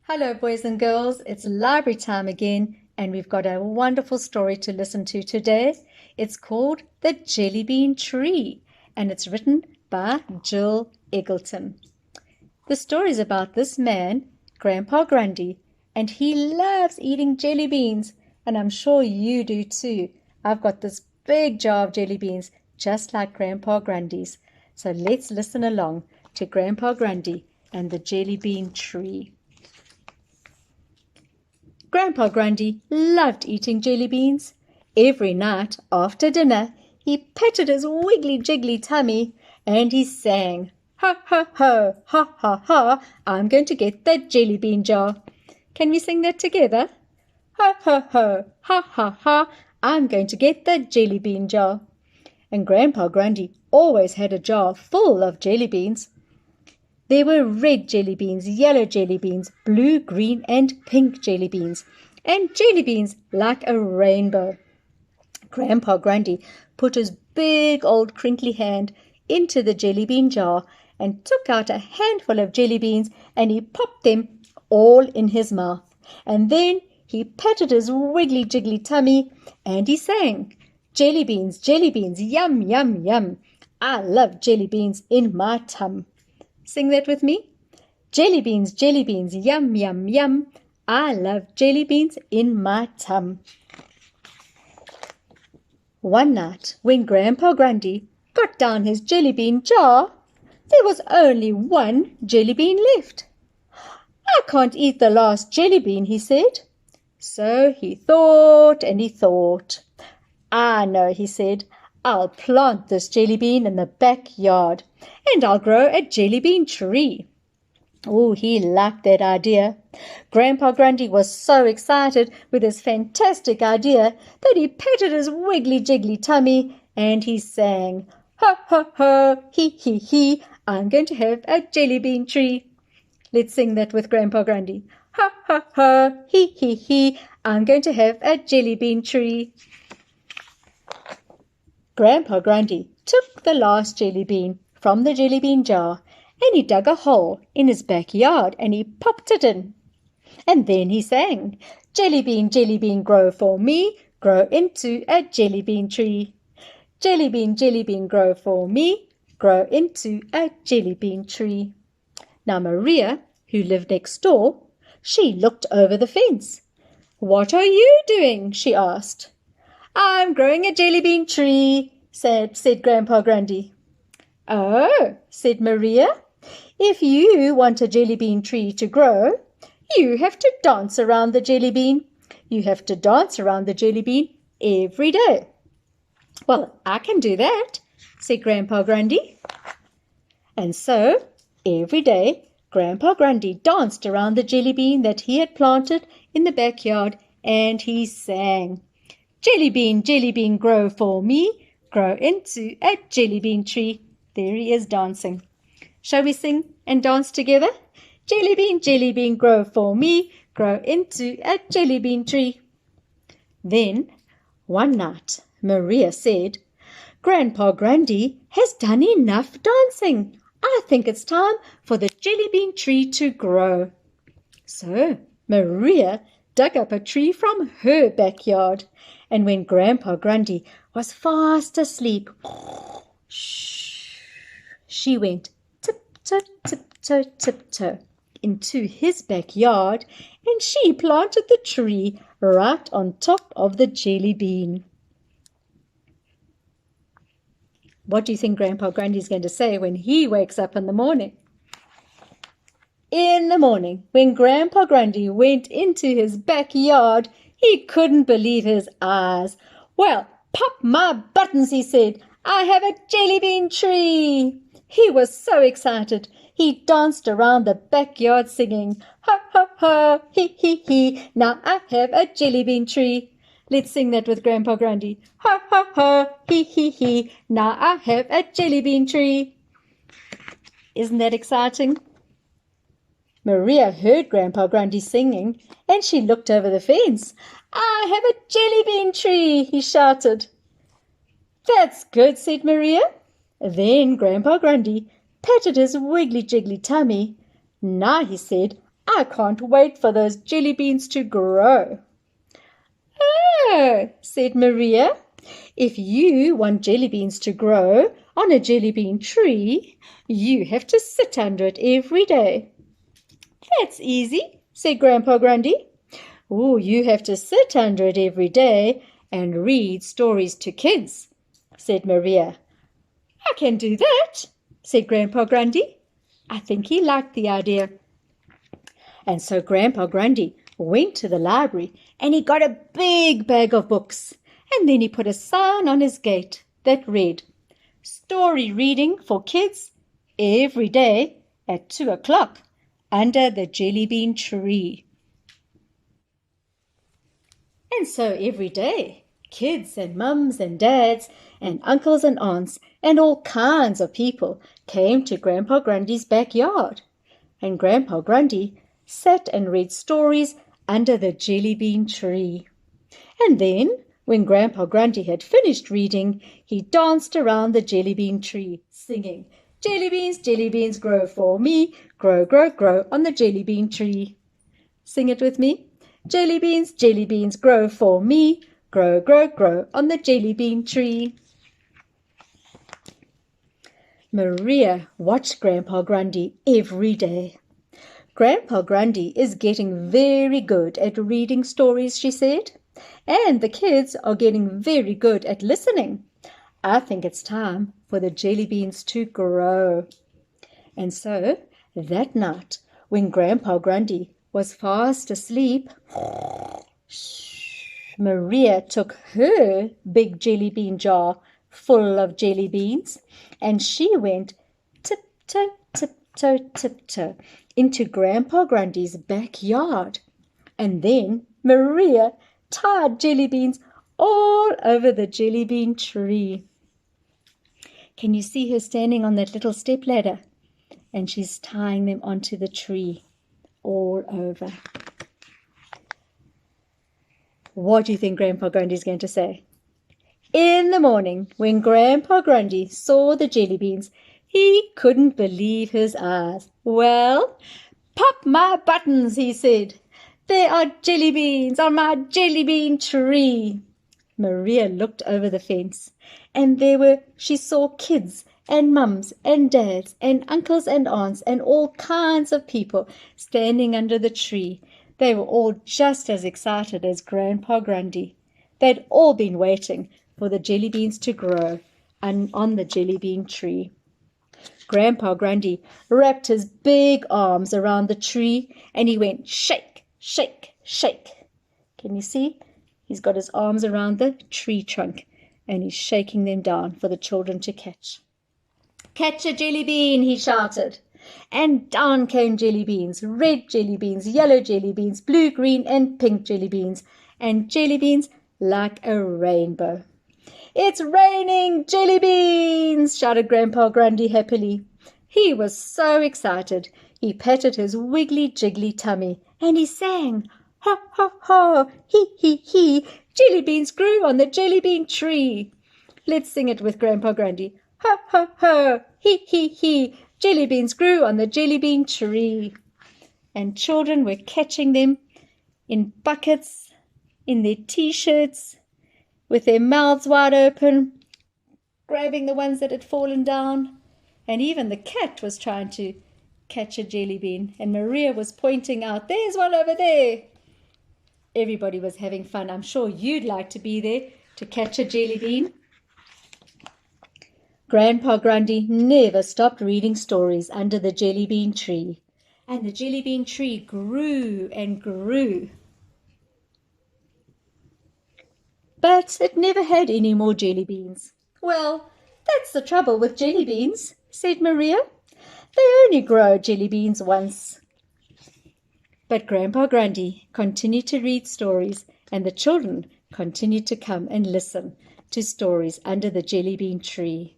Hello, boys and girls. It's library time again, and we've got a wonderful story to listen to today. It's called The Jelly Bean Tree, and it's written by Jill Eggleton. The story is about this man, Grandpa Grundy, and he loves eating jelly beans, and I'm sure you do too. I've got this big jar of jelly beans, just like Grandpa Grundy's. So let's listen along to Grandpa Grundy and the Jelly Bean Tree. Grandpa Grundy loved eating jelly beans. Every night after dinner, he patted his wiggly-jiggly tummy and he sang, "Ha, ha, ha, ha, ha, ha, I'm going to get that jelly bean jar." Can we sing that together? Ha, ha, ha, ha, ha, ha, I'm going to get that jelly bean jar. And Grandpa Grundy always had a jar full of jelly beans. There were red jelly beans, yellow jelly beans, blue, green, and pink jelly beans, and jelly beans like a rainbow. Grandpa Grundy put his big old crinkly hand into the jelly bean jar and took out a handful of jelly beans and he popped them all in his mouth. And then he patted his wiggly-jiggly tummy and he sang, jelly beans, yum, yum, yum. I love jelly beans in my tum." Sing that with me. Jelly beans, yum, yum, yum. I love jelly beans in my tum. One night, when Grandpa Grundy got down his jelly bean jar, there was only one jelly bean left. "I can't eat the last jelly bean," he said. So he thought and he thought. "I know," he said. "I'll plant this jelly bean in the backyard, and I'll grow a jelly bean tree." Oh, he liked that idea. Grandpa Grundy was so excited with his fantastic idea that he patted his wiggly-jiggly tummy and he sang, "Ha, ha, ha, he, he, I'm going to have a jelly bean tree." Let's sing that with Grandpa Grundy. "Ha, ha, ha, he, I'm going to have a jelly bean tree." Grandpa Grundy took the last jelly bean from the jelly bean jar and he dug a hole in his backyard and he popped it in. And then he sang, jelly bean, grow for me, grow into a jelly bean tree. Jelly bean, grow for me, grow into a jelly bean tree." Now Maria, who lived next door, she looked over the fence. "What are you doing?" she asked. "I'm growing a jelly bean tree," said Grandpa Grundy. "Oh," said Maria, "if you want a jelly bean tree to grow, you have to dance around the jelly bean. You have to dance around the jelly bean every day." "Well, I can do that," said Grandpa Grundy. And so, every day, Grandpa Grundy danced around the jelly bean that he had planted in the backyard and he sang, jelly bean, grow for me, grow into a jelly bean tree." There he is dancing. Shall we sing and dance together? Jelly bean, grow for me, grow into a jelly bean tree. Then, one night, Maria said, "Grandpa Grundy has done enough dancing. I think it's time for the jelly bean tree to grow." So, Maria dug up a tree from her backyard, and when Grandpa Grundy was fast asleep, she went tiptoe, tiptoe, tiptoe into his backyard and she planted the tree right on top of the jelly bean. What do you think Grandpa Grundy is going to say when he wakes up in the morning? In the morning, when Grandpa Grundy went into his backyard, he couldn't believe his eyes. "Well, pop my buttons," he said, "I have a jelly bean tree." He was so excited. He danced around the backyard singing, "Ha, ha, ha, he, now I have a jelly bean tree." Let's sing that with Grandpa Grundy. "Ha, ha, ha, he, now I have a jelly bean tree." Isn't that exciting? Maria heard Grandpa Grundy singing and she looked over the fence. "I have a jelly bean tree," he shouted. "That's good," said Maria. Then Grandpa Grundy patted his wiggly-jiggly tummy. "Now," he said, I can't wait for those jelly beans to grow." "Oh," said Maria, "if you want jelly beans to grow on a jelly bean tree, you have to sit under it every day." "That's easy," said Grandpa Grundy. "Oh, you have to sit under it every day and read stories to kids," said Maria. "I can do that," said Grandpa Grundy. I think he liked the idea. And so Grandpa Grundy went to the library and he got a big bag of books. And then he put a sign on his gate that read, "Story reading for kids every day at 2 o'clock under the jelly bean tree." And so every day, kids and mums and dads and uncles and aunts and all kinds of people came to Grandpa Grundy's backyard. And Grandpa Grundy sat and read stories under the jelly bean tree. And then, when Grandpa Grundy had finished reading, he danced around the jelly bean tree, singing, jelly beans, grow for me, grow, grow, grow on the jelly bean tree." Sing it with me. Jelly beans, grow for me, grow, grow, grow on the jelly bean tree." Maria watched Grandpa Grundy every day. "Grandpa Grundy is getting very good at reading stories," she said, "and the kids are getting very good at listening. I think it's time for the jelly beans to grow." And so, that night, when Grandpa Grundy was fast asleep, Maria took her big jelly bean jar full of jelly beans, and she went tiptoe, tiptoe, tiptoe into Grandpa Grundy's backyard. And then Maria tied jelly beans all over the jelly bean tree. Can you see her standing on that little step ladder? And she's tying them onto the tree all over. What do you think Grandpa Grundy is going to say? In the morning, when Grandpa Grundy saw the jelly beans, he couldn't believe his eyes. "Well, pop my buttons," he said. "There are jelly beans on my jelly bean tree." Maria looked over the fence, and she saw kids and mums and dads and uncles and aunts and all kinds of people standing under the tree. They were all just as excited as Grandpa Grundy. They'd all been waiting for the jelly beans to grow on the jelly bean tree. Grandpa Grundy wrapped his big arms around the tree and he went shake, shake, shake. Can you see? He's got his arms around the tree trunk and he's shaking them down for the children to catch. "Catch a jelly bean," he shouted. And down came jelly beans, red jelly beans, yellow jelly beans, blue, green, and pink jelly beans, and jelly beans like a rainbow. "It's raining jelly beans," shouted Grandpa Grundy happily. He was so excited. He patted his wiggly jiggly tummy, and he sang, "Ha, ha, ha, he, jelly beans grew on the jelly bean tree." Let's sing it with Grandpa Grundy. "Ha, ha, ha, he, jelly beans grew on the jelly bean tree." And children were catching them in buckets, in their T-shirts, with their mouths wide open, grabbing the ones that had fallen down. And even the cat was trying to catch a jelly bean. And Maria was pointing out, "There's one over there." Everybody was having fun. I'm sure you'd like to be there to catch a jelly bean. Grandpa Grundy never stopped reading stories under the jelly bean tree. And the jelly bean tree grew and grew. But it never had any more jelly beans. "Well, that's the trouble with jelly beans," said Maria. "They only grow jelly beans once." But Grandpa Grundy continued to read stories, and the children continued to come and listen to stories under the jelly bean tree.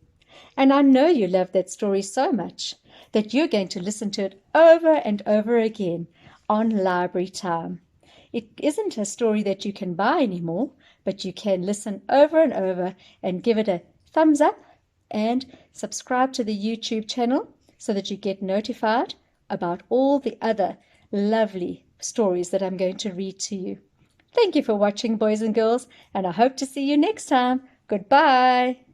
And I know you love that story so much that you're going to listen to it over and over again on library time. It isn't a story that you can buy anymore, but you can listen over and over and give it a thumbs up and subscribe to the YouTube channel so that you get notified about all the other lovely stories that I'm going to read to you. Thank you for watching, boys and girls, and I hope to see you next time. Goodbye.